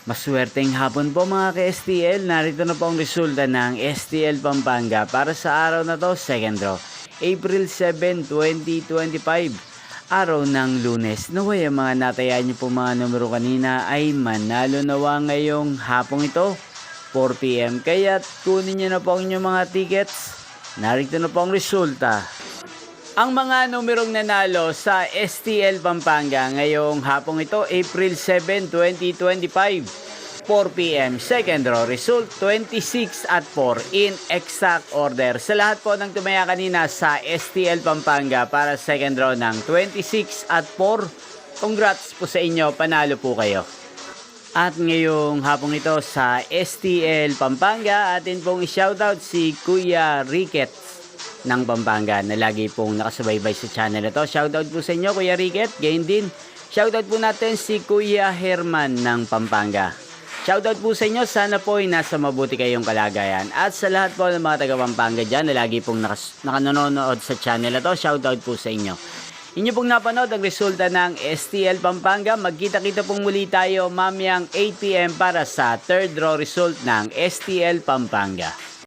Maswerteng hapon po mga ka-STL. Narito na po ang resulta ng STL Pampanga para sa araw na to, second draw. April 7, 2025. Araw ng Lunes. Naway ang mga natayaan niyo po mga numero kanina ay manalo nawa ngayong hapong ito, 4 PM. Kaya kunin niyo na po ang inyong mga tickets. Narito na po ang resulta. Ang mga numerong nanalo sa STL Pampanga ngayong hapong ito, April 7, 2025, 4 PM. Second draw result, 26 at 4 in exact order. Sa lahat po ng tumaya kanina sa STL Pampanga para second draw ng 26 at 4, congrats po sa inyo, panalo po kayo. At ngayong hapong ito sa STL Pampanga, atin pong i-shoutout si Kuya Ricket ng Pampanga na lagi pong nakasubaybay sa channel na to. Shoutout po sa inyo Kuya Ricket. Gayon din, shoutout po natin si Kuya Herman ng Pampanga. Shoutout po sa inyo, sana po ay nasa mabuti kayong kalagayan. At sa lahat po ng mga taga Pampanga dyan na lagi pong nakanonood sa channel na to, shoutout po sa inyo. Inyo pong napanood ang resulta ng STL Pampanga. Magkita-kita pong muli tayo mamayang 8 PM para sa third draw result ng STL Pampanga.